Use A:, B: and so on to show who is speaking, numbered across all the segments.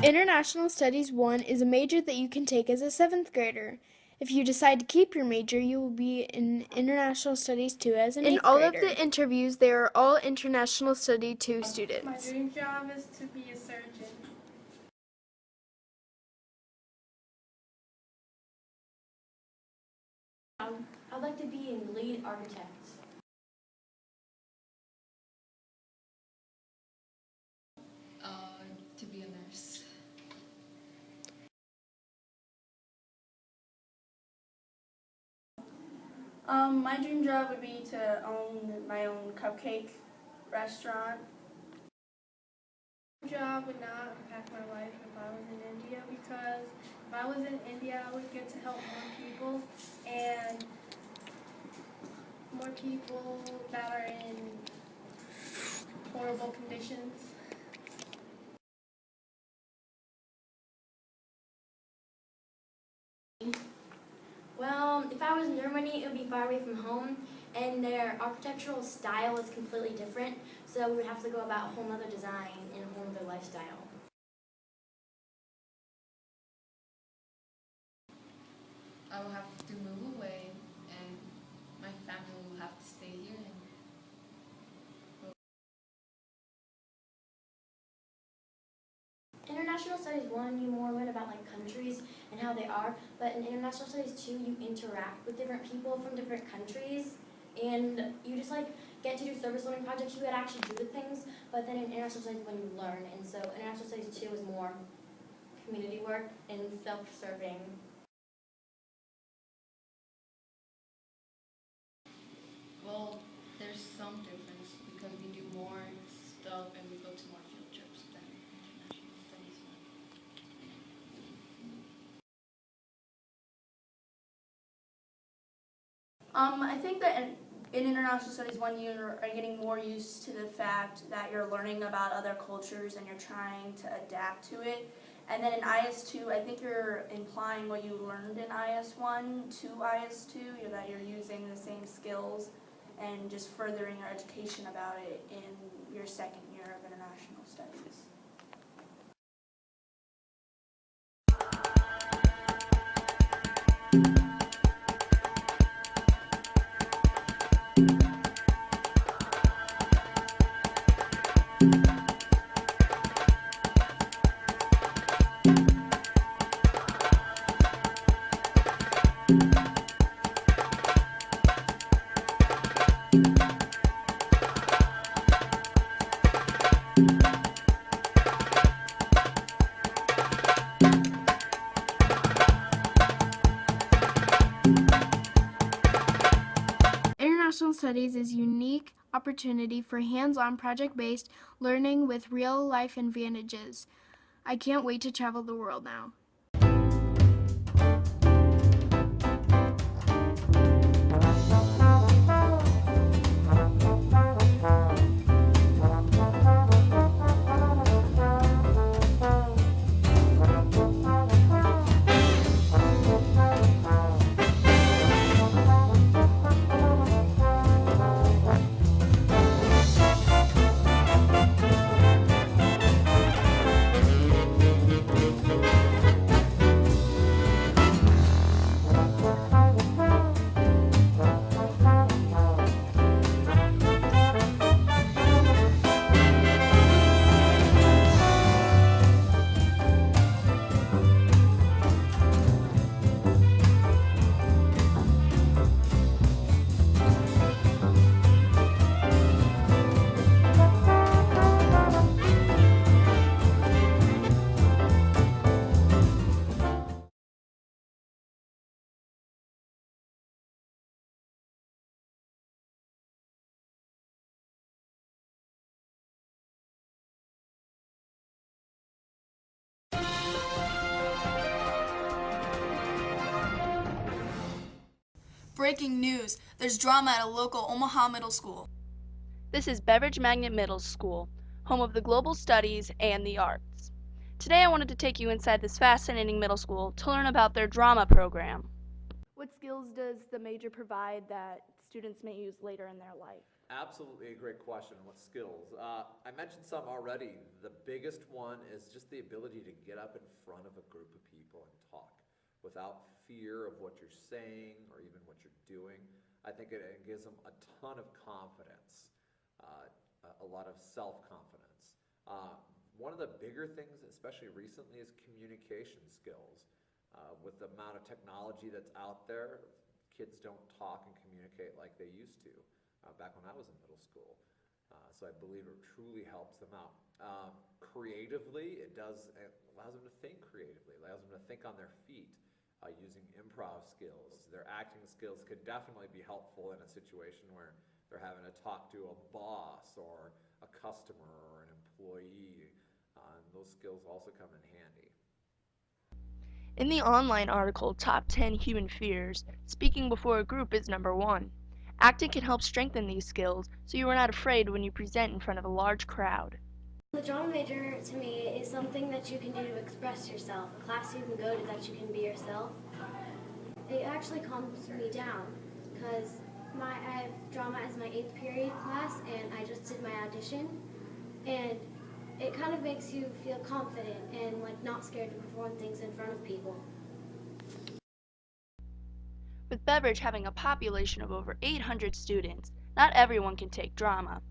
A: International Studies 1 is a major that you can take as a 7th grader. If you decide to keep your major, you will be in International Studies 2 as an 8th grader. In all of the interviews, they are all International Study 2 students.
B: My dream job is to be a surgeon.
C: I'd like to be a lead architect.
D: To be a nurse.
B: My dream job would be to own my own cupcake restaurant. My job would not impact my life if I was in India, because if I was in India, I would get to help more people, and more people that are in horrible conditions.
C: Well, if I was in Germany, it would be far away from home, and their architectural style is completely different, so we would have to go about a whole other design and a whole other lifestyle.
D: I will have to move away, and my family will have to stay here.
C: International Studies 1, you more learn about countries and how they are, but in International Studies 2, you interact with different people from different countries, and you just get to do service learning projects. You get to actually do the things, but then in International Studies 1, you learn, and so International Studies 2 is more community work and self-serving.
D: Well, there's some difference because we do more stuff and we go to more field trips than International Studies
B: 1. I think that in International Studies 1, you are getting more used to the fact that you're learning about other cultures and you're trying to adapt to it. And then in IS2, I think you're implying what you learned in IS1 to IS2, that you're using the same skills and just furthering your education about it in your second year of International Studies.
A: International Studies is a unique opportunity for hands-on project-based learning with real-life advantages. I can't wait to travel the world now.
E: breaking news. There's drama at a local Omaha middle school.
F: This is Beverage Magnet Middle School, home of the global studies and the arts. Today I wanted to take you inside this fascinating middle school to learn about their drama program. What skills does the major provide that students may use later in their life?
G: Absolutely a great question. What skills? I mentioned some already. The biggest one is just the ability to get up in front of a group of people and talk without fear of what you're saying or even what you're doing. I think it gives them a ton of confidence, a lot of self-confidence. One of the bigger things, especially recently, is communication skills. With the amount of technology that's out there, kids don't talk and communicate like they used to back when I was in middle school. So I believe it truly helps them out. Creatively, it allows them to think creatively, allows them to think on their feet using improv skills. Their acting skills could definitely be helpful in a situation where they're having to talk to a boss or a customer or an employee. Those skills also come in handy.
F: In the online article, Top 10 Human Fears, speaking before a group is number 1. Acting can help strengthen these skills so you are not afraid when you present in front of a large crowd.
C: The drama major, to me, is something that you can do to express yourself, a class you can go to that you can be yourself. It actually calms me down because I have drama as my 8th period class and I just did my audition, and it kind of makes you feel confident and not scared to perform things in front of people.
F: With Beveridge having a population of over 800 students, not everyone can take drama.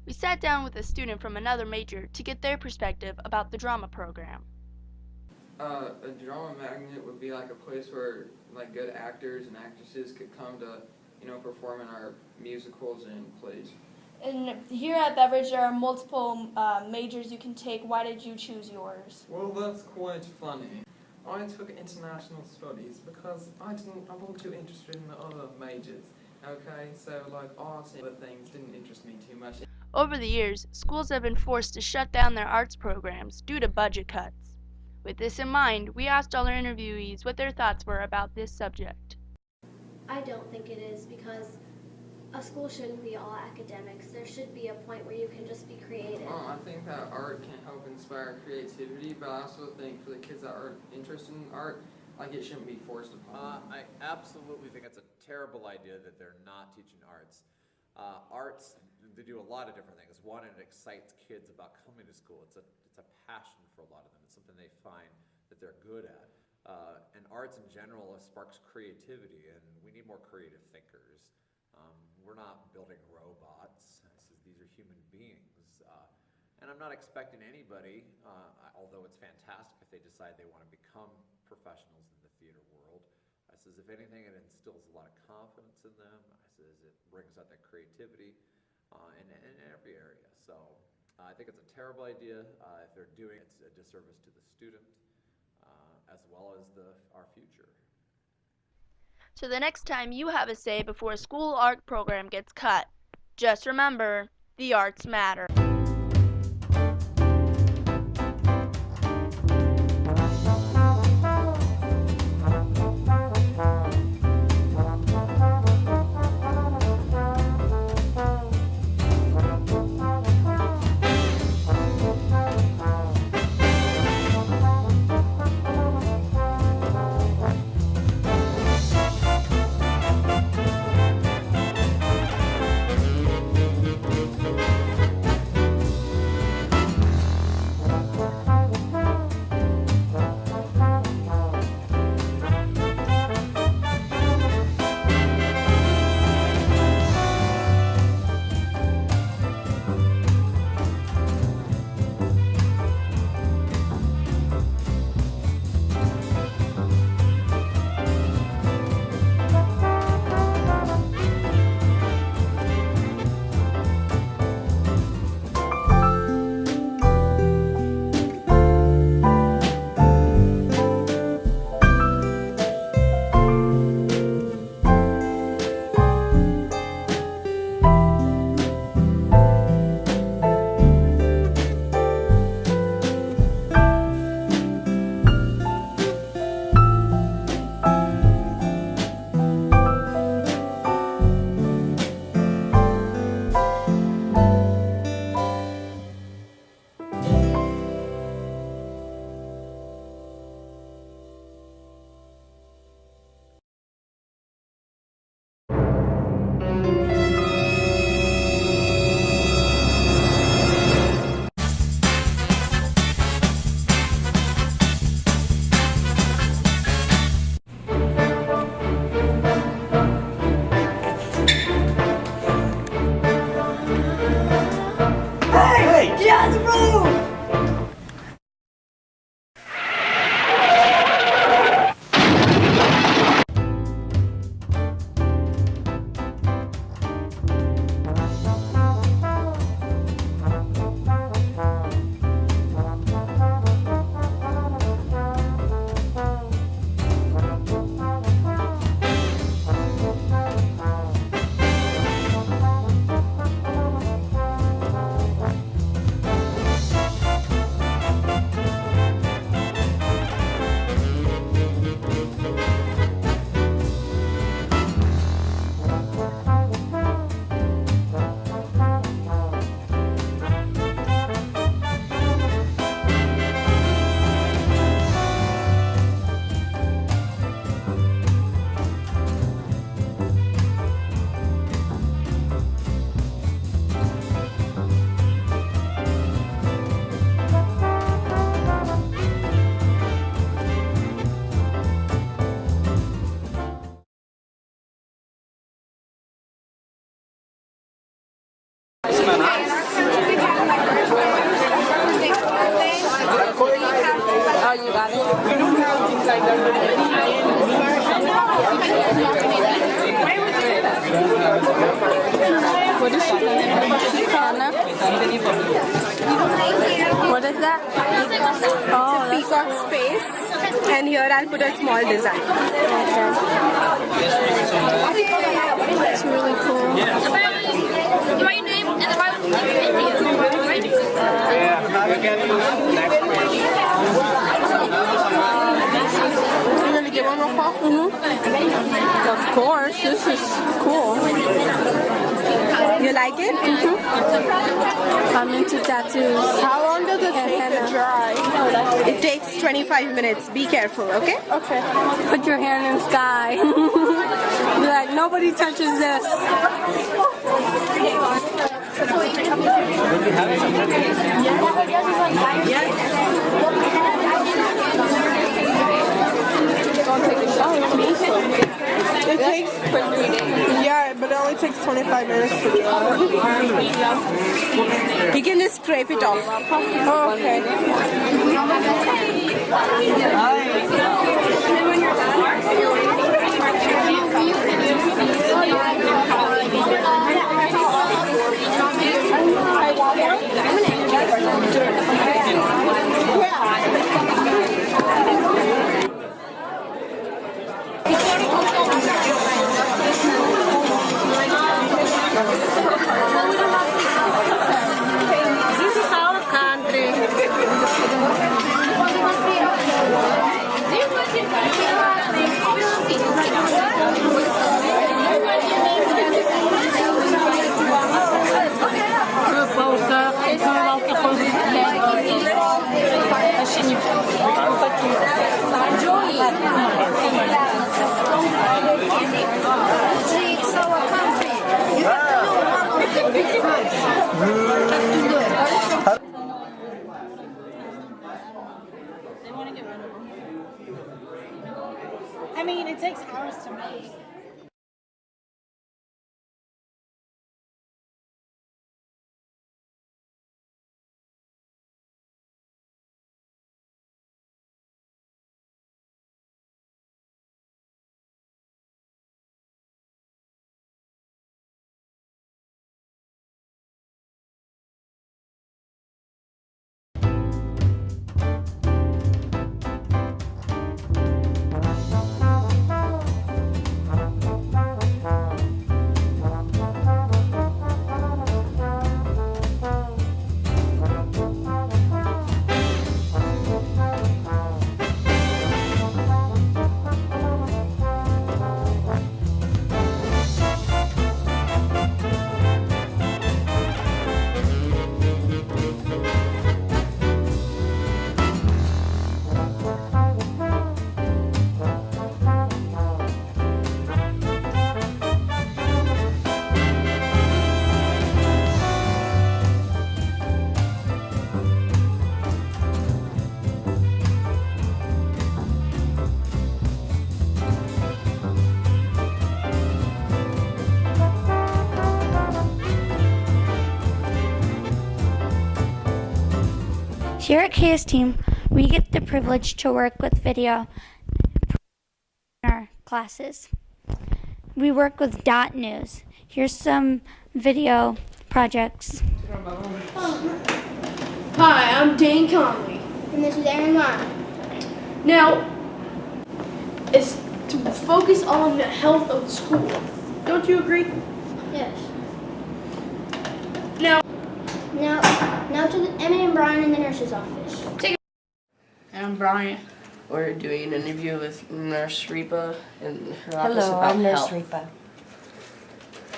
F: We sat down with a student from another major to get their perspective about the drama program.
H: A drama magnet would be like a place where good actors and actresses could come to, perform in our musicals and plays.
B: And here at Beverage, there are multiple majors you can take. Why did you choose yours?
H: Well, that's quite funny. I took international studies because I wasn't too interested in the other majors. Okay, so arts and other things didn't interest me too much.
F: Over the years, schools have been forced to shut down their arts programs due to budget cuts. With this in mind, we asked all our interviewees what their thoughts were about this subject.
C: I don't think it is, because a school shouldn't be all academics. There should be a point where you can just be creative.
H: I think that art can help inspire creativity, but I also think for the kids that are interested in art, it shouldn't be forced upon them.
G: I absolutely think it's a terrible idea that they're not teaching arts. Arts, they do a lot of different things. One, it excites kids about coming to school. It's a passion for a lot of them. It's something they find that they're good at. And arts in general sparks creativity, and we need more creative thinkers. We're not building robots. These are human beings. And I'm not expecting anybody, although it's fantastic if they decide they want to become professionals in the theater world. I says, if anything, it instills a lot of confidence in them. I says, it brings out that creativity in every area. So I think it's a terrible idea. If they're doing it, it's a disservice to the student as well as our future.
F: So the next time you have a say before a school art program gets cut, just remember, the arts matter.
I: What is Hannah? What is that? Oh,
J: It's a peacock's face, and here I'll put a small design.
I: That's really cool.
K: You write your name and then write
I: You're gonna get one real quick? Of course, this is cool.
J: You like it?
I: I'm into tattoos.
J: How long does it take
I: Henna.
J: to dry? It takes 25 minutes. Be careful, okay?
I: Okay. Put your hand in the sky. Be like, nobody touches this.
J: It takes, yeah, but it only takes 25 minutes to do it. You can just scrape it off.
I: Oh, okay.
K: This is our country.
L: I mean, it takes hours to make.
M: Here at KS Team, we get the privilege to work with video in our classes. We work with .News. Here's some video projects.
N: Hi, I'm Dane Conley.
O: And this is Aaron Lyon.
N: Now, it's to focus on the health of the school. Don't you agree?
O: Yes.
N: Now
O: to Emmett and Brian in the nurse's office.
P: I'm Brian. We're doing an interview with Nurse Repa and her office
Q: Hello,
P: about
Q: I'm Nurse
P: health.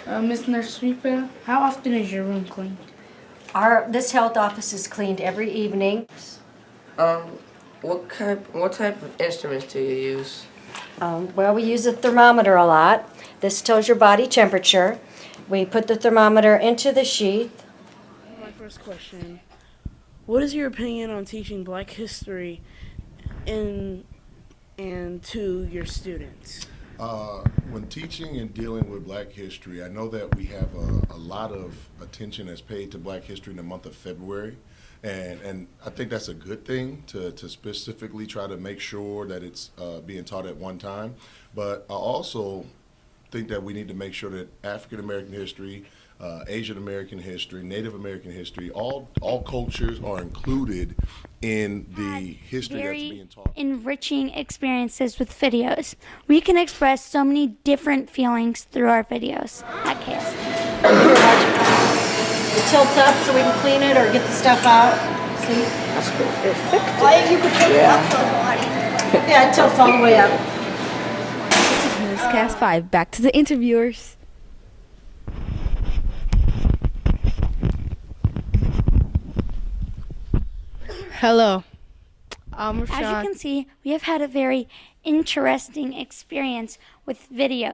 Q: Repa.
P: Miss Nurse Repa, how often is your room cleaned?
Q: This health office is cleaned every evening.
P: What type of instruments do you use?
Q: Well, we use a thermometer a lot. This tells your body temperature. We put the thermometer into the sheath.
R: My first question, what is your opinion on teaching Black history and to your students?
S: When teaching and dealing with Black history, I know that we have a lot of attention that's paid to Black history in the month of February. And I think that's a good thing to specifically try to make sure that it's being taught at one time. But I also think that we need to make sure that African American history, Asian American history, Native American history, all cultures are included in the history that's being taught.
M: Enriching experiences with videos. We can express so many different feelings through our videos at KS.
Q: It tilts up so we can clean it or get the stuff out. See?
I: That's cool.
O: Why did you put it up so hard?
Q: Yeah, it tilts all the way up.
T: Newscast 5. Back to the interviewers.
R: Hello. I'm Rashad.
M: As you can see, we have had a very interesting experience with video.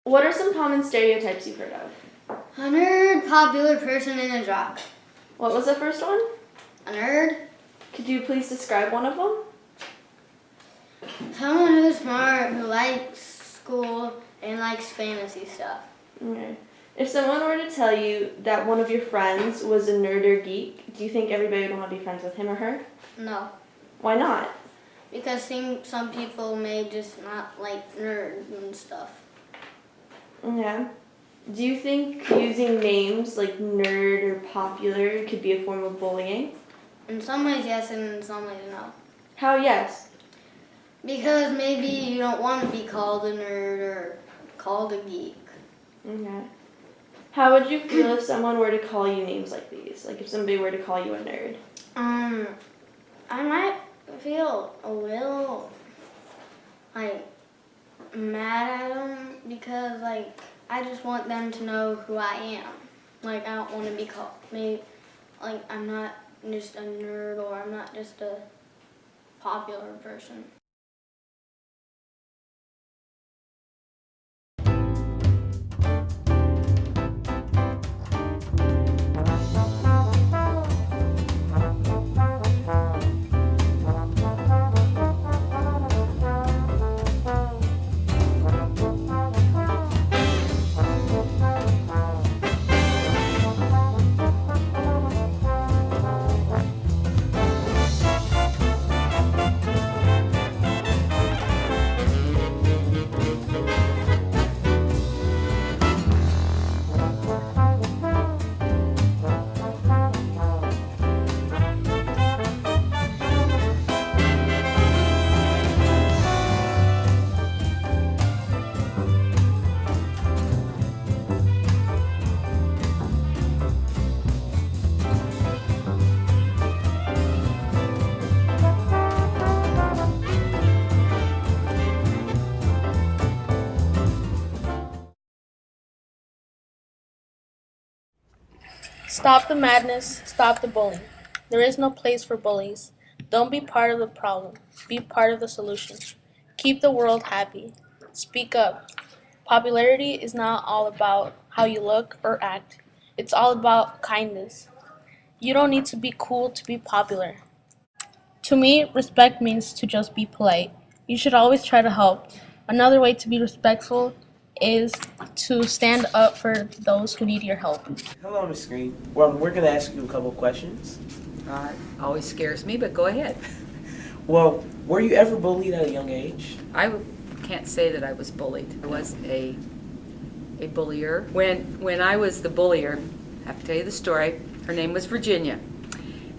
F: What are some common stereotypes you've heard of?
O: A nerd, popular person, and a jock.
F: What was the first one?
O: A nerd.
F: Could you please describe one of them?
O: Someone who's smart, who likes school, and likes fantasy stuff.
F: Okay. If someone were to tell you that one of your friends was a nerd or geek, do you think everybody would want to be friends with him or her?
O: No.
F: Why not?
O: Because some people may just not like nerds and stuff.
F: Yeah. Do you think using names like nerd or popular could be a form of bullying?
O: In some ways, yes, and in some ways, no.
F: How yes?
O: Because maybe you don't want to be called a nerd or called a geek.
F: Okay. How would you feel if someone were to call you names like these? Like if somebody were to call you a nerd?
O: I might feel a little, like, mad at them because, like, I just want them to know who I am. Like, I don't want to be called, like, I'm not just a nerd or I'm not just a popular person.
L: Stop the madness, stop the bullying. There is no place for bullies. Don't be part of the problem. Be part of the solution. Keep the world happy. Speak up. Popularity is not all about how you look or act. It's all about kindness. You don't need to be cool to be popular. To me, respect means to just be polite. You should always try to help. Another way to be respectful is to stand up for those who need your help.
U: Hello, Miss Green. Well, we're going to ask you a couple questions.
V: Always scares me, but go ahead.
U: Well, were you ever bullied at a young age?
V: I can't say that I was bullied. I was a bullier. When I was the bullier, I have to tell you the story, her name was Virginia.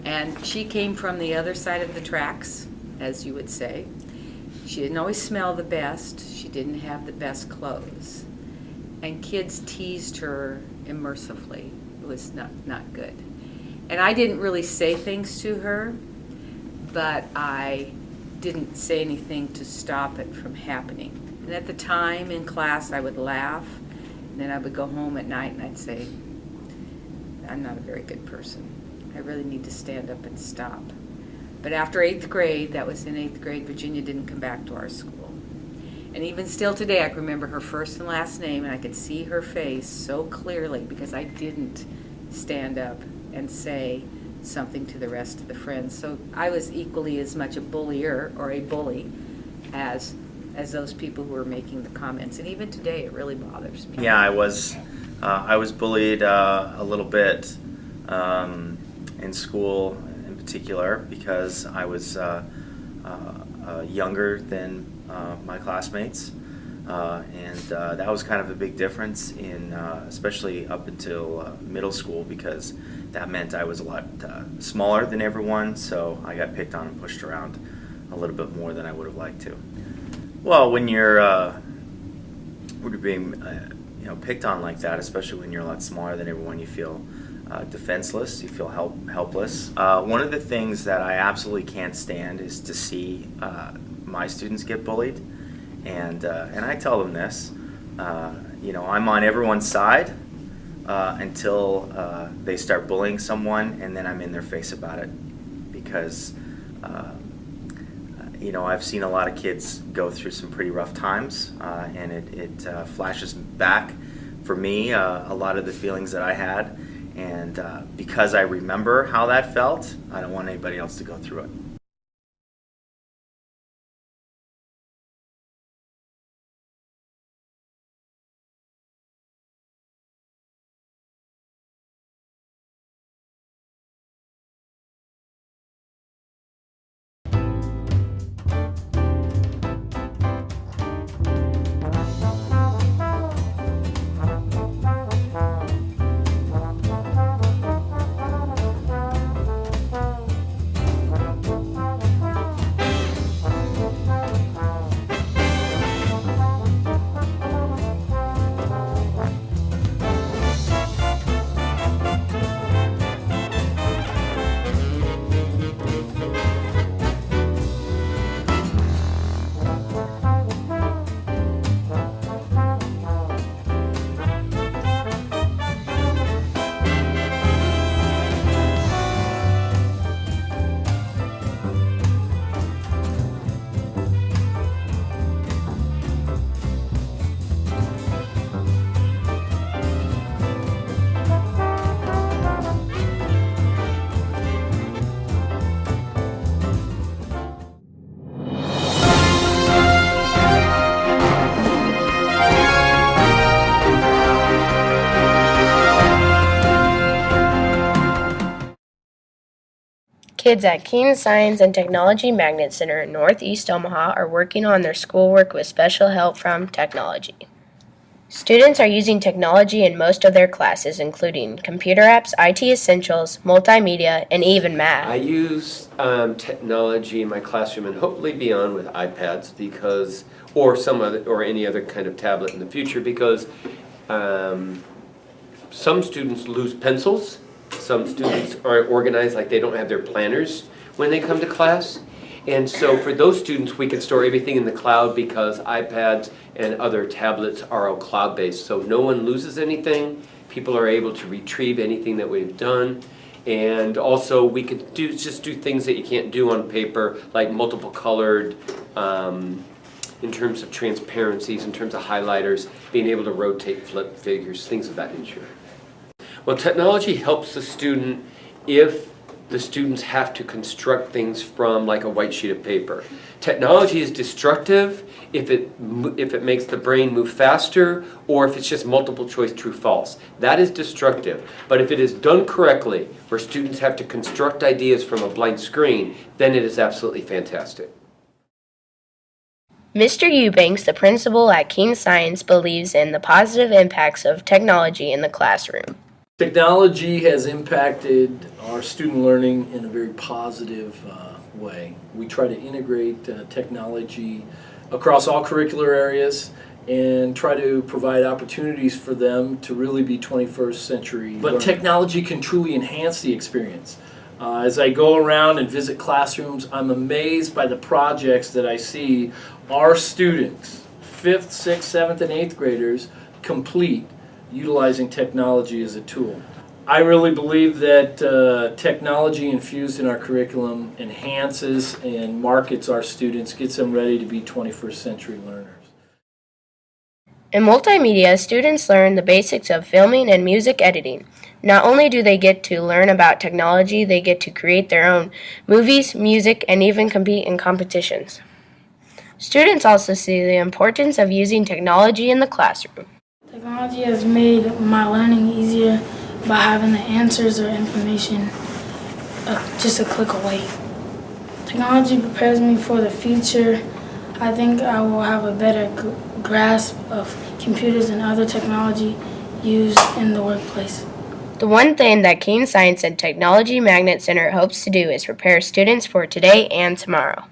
V: And she came from the other side of the tracks, as you would say. She didn't always smell the best. She didn't have the best clothes. And kids teased her immersively. It was not good. And I didn't really say things to her, but I didn't say anything to stop it from happening. And at the time in class, I would laugh, and then I would go home at night and I'd say, I'm not a very good person. I really need to stand up and stop. But after 8th grade, that was in 8th grade, Virginia didn't come back to our school. And even still today, I can remember her first and last name, and I could see her face so clearly because I didn't stand up and say something to the rest of the friends. So I was equally as much a bullier or a bully as those people who were making the comments. And even today, it really bothers me.
A: Yeah, I was bullied a little bit in school in particular because I was younger than my classmates. And that was kind of a big difference in, especially up until middle school, because that meant I was a lot smaller than everyone, so I got picked on and pushed around a little bit more than I would have liked to. Well, when you're being picked on like that, especially when you're a lot smaller than everyone, you feel defenseless, you feel helpless. One of the things that I absolutely can't stand is to see my students get bullied. And I tell them this, I'm on everyone's side until they start bullying someone, and then I'm in their face about it. Because, I've seen a lot of kids go through some pretty rough times, and it flashes back for me a lot of the feelings that I had. And because I remember how that felt, I don't want anybody else to go through it.
D: Kids at Keene Science and Technology Magnet Center in Northeast Omaha are working on their schoolwork with special help from technology. Students are using technology in most of their classes, including computer apps, IT essentials, multimedia, and even math.
W: I use technology in my classroom and hopefully beyond with iPads or any other kind of tablet in the future, because some students lose pencils. Some students aren't organized, like they don't have their planners when they come to class. And so for those students, we can store everything in the cloud because iPads and other tablets are all cloud-based. So no one loses anything. People are able to retrieve anything that we've done. And also we can just do things that you can't do on paper, like multiple colored, in terms of transparencies, in terms of highlighters, being able to rotate, flip figures, things of that nature. Well, technology helps the student if the students have to construct things from like a white sheet of paper. Technology is destructive if it makes the brain move faster, or if it's just multiple choice true false. That is destructive. But if it is done correctly, where students have to construct ideas from a blank screen, then it is absolutely fantastic.
D: Mr. Eubanks, the principal at Keene Science, believes in the positive impacts of technology in the classroom.
B: Technology has impacted our student learning in a very positive way. We try to integrate technology across all curricular areas and try to provide opportunities for them to really be 21st century. But technology can truly enhance the experience. As I go around and visit classrooms, I'm amazed by the projects that I see our students, 5th, 6th, 7th, and 8th graders, complete utilizing technology as a tool. I really believe that technology infused in our curriculum enhances and markets our students, gets them ready to be 21st century learners.
D: In multimedia, students learn the basics of filming and music editing. Not only do they get to learn about technology, they get to create their own movies, music, and even compete in competitions. Students also see the importance of using technology in the classroom.
C: Technology has made my learning easier by having the answers or information just a click away. Technology prepares me for the future. I think I will have a better grasp of computers and other technology used in the workplace.
D: The one thing that Keene Science and Technology Magnet Center hopes to do is prepare students for today and tomorrow.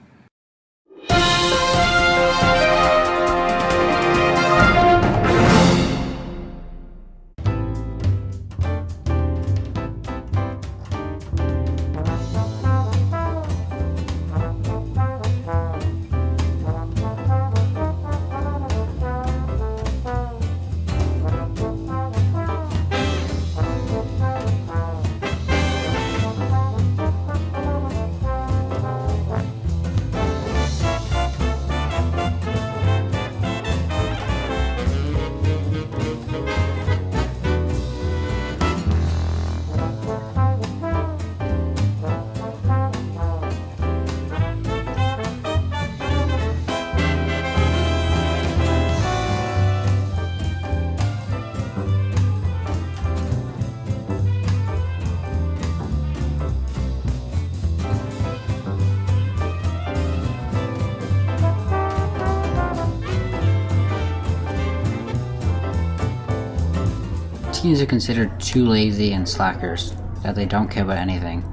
E: Teens are considered too lazy and slackers, that they don't care about anything.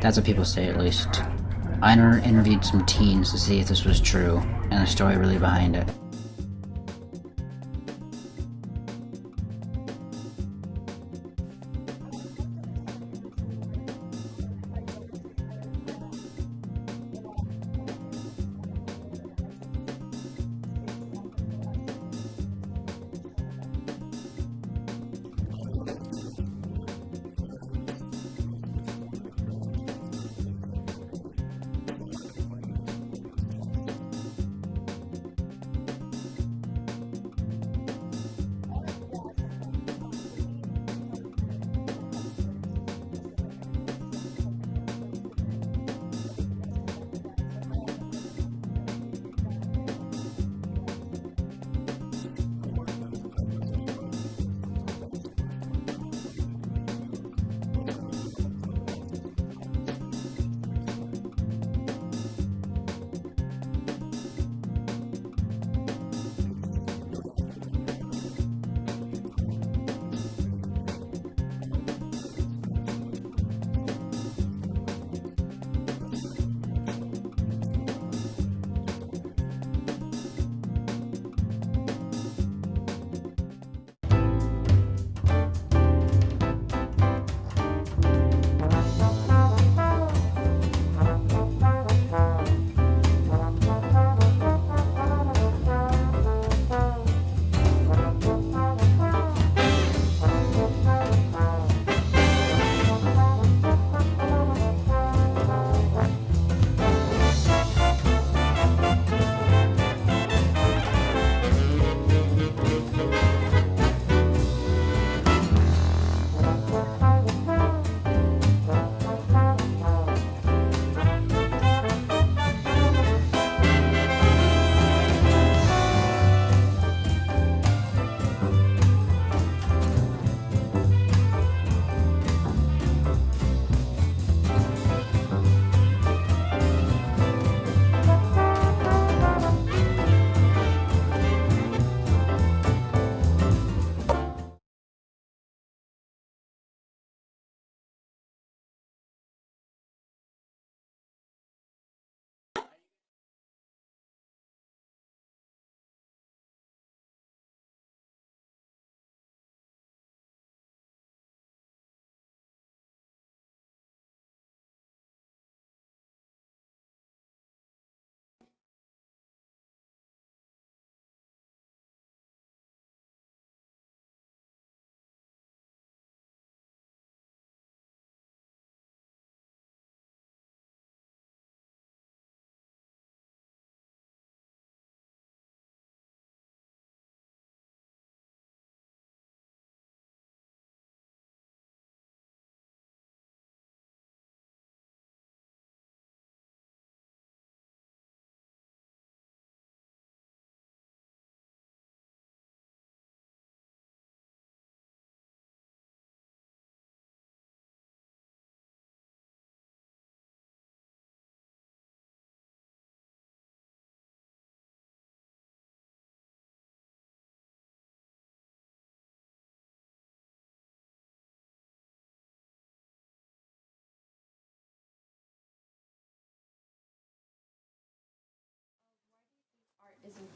E: That's what people say, at least. I interviewed some teens to see if this was true, and the story really behind it.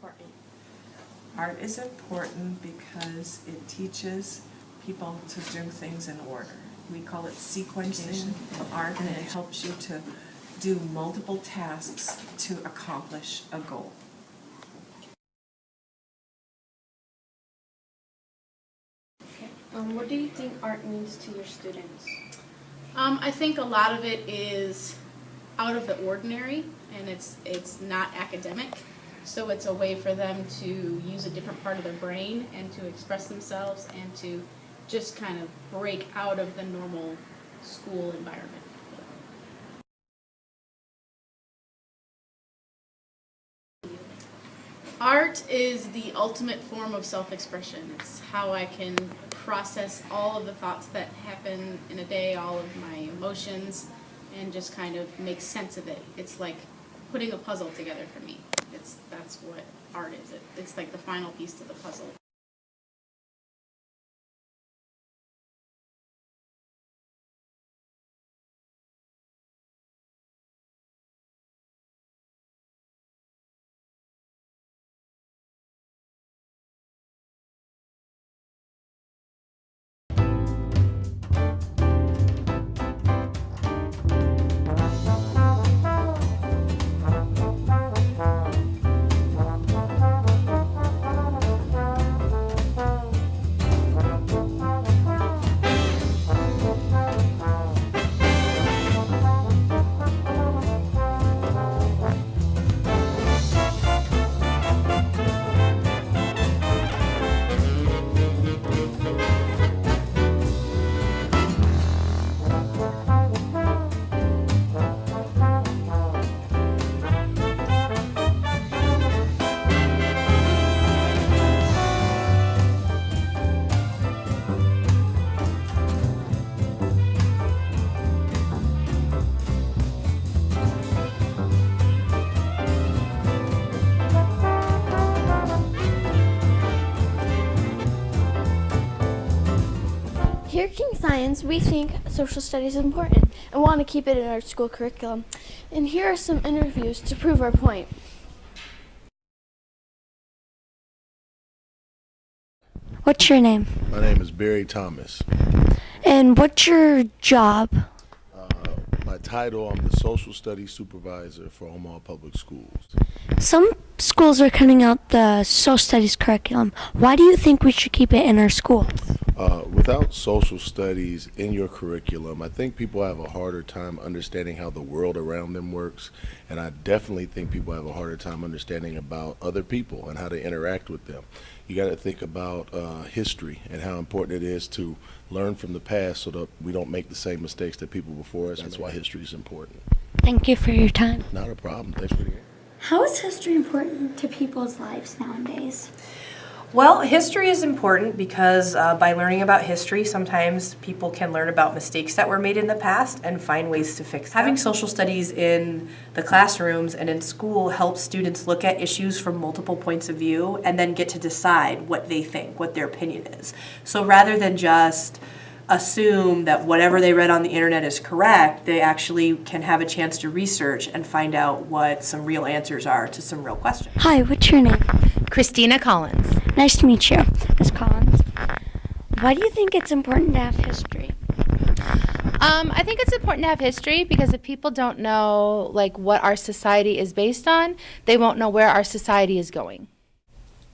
G: important?
H: Art is important because it teaches people to do things in order. We call it sequencing in art, and it helps you to do multiple tasks to accomplish a goal.
G: What do you think art means to your students?
J: I think a lot of it is out of the ordinary, and it's not academic. So it's a way for them to use a different part of their brain and to express themselves and to just kind of break out of the normal school environment. Art is the ultimate form of self-expression. It's how I can process all of the thoughts that happen in a day, all of my emotions, and just kind of make sense of it. It's like putting a puzzle together for me. That's what art is. It's like the final piece to the puzzle.
N: Here at King Science, we think social studies is important and want to keep it in our school curriculum. And here are some interviews to prove our point.
M: What's your name?
S: My name is Barry Thomas.
M: And what's your job?
S: My title, I'm the Social Studies Supervisor for Omaha Public Schools.
M: Some schools are cutting out the social studies curriculum. Why do you think we should keep it in our school?
S: Without social studies in your curriculum, I think people have a harder time understanding how the world around them works, and I definitely think people have a harder time understanding about other people and how to interact with them. You got to think about history and how important it is to learn from the past so that we don't make the same mistakes that people before us. That's why history is important.
M: Thank you for your time.
S: Not a problem. Thanks for the
M: How is history important to people's lives nowadays?
X: Well, history is important because by learning about history, sometimes people can learn about mistakes that were made in the past and find ways to fix them. Having social studies in the classrooms and in school helps students look at issues from multiple points of view and then get to decide what they think, what their opinion is. So rather than just assume that whatever they read on the internet is correct, they actually can have a chance to research and find out what some real answers are to some real questions.
M: Hi, what's your name?
Y: Christina Collins.
M: Nice to meet you, Ms. Collins. Why do you think it's important to have history?
Y: I think it's important to have history because if people don't know like what our society is based on, they won't know where our society is going.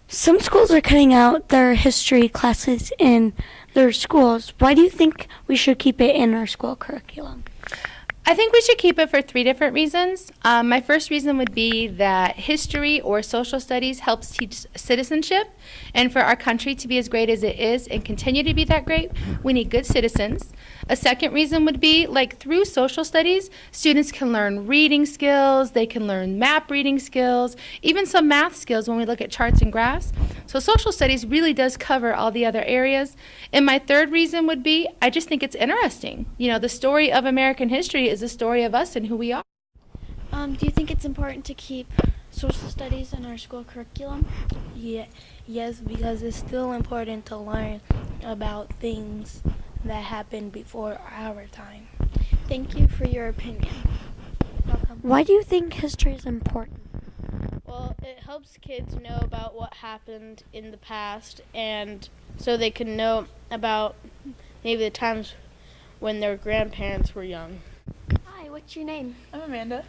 M: Some schools are cutting out their history classes in their schools. Why do you think we should keep it in our school curriculum?
Y: I think we should keep it for 3 different reasons. My first reason would be that history or social studies helps teach citizenship. And for our country to be as great as it is and continue to be that great, we need good citizens. A second reason would be like through social studies, students can learn reading skills, they can learn map reading skills, even some math skills when we look at charts and graphs. So social studies really does cover all the other areas. And my third reason would be, I just think it's interesting. You know, the story of American history is the story of us and who we are.
N: Do you think it's important to keep social studies in our school curriculum?
C: Yes, because it's still important to learn about things that happened before our time.
N: Thank you for your opinion.
M: Why do you think history is important?
Y: Well,
L: Well, it helps kids know about what happened in the past, and so they can know about maybe the times when their grandparents were young.
N: Hi, what's your name?
I: I'm Amanda.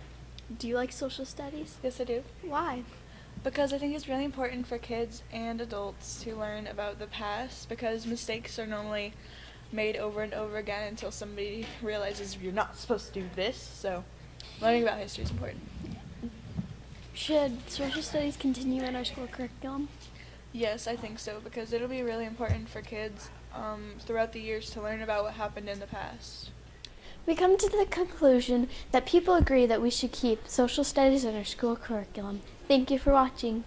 N: Do you like social studies?
I: Yes, I do.
N: Why?
I: Because I think it's really important for kids and adults to learn about the past, because mistakes are normally made over and over again until somebody realizes you're not supposed to do this. So learning about history is important.
N: Should social studies continue in our school curriculum?
I: Yes, I think so, because it'll be really important for kids throughout the years to learn about what happened in the past.
N: We come to the conclusion that people agree that we should keep social studies in our school curriculum. Thank you for watching.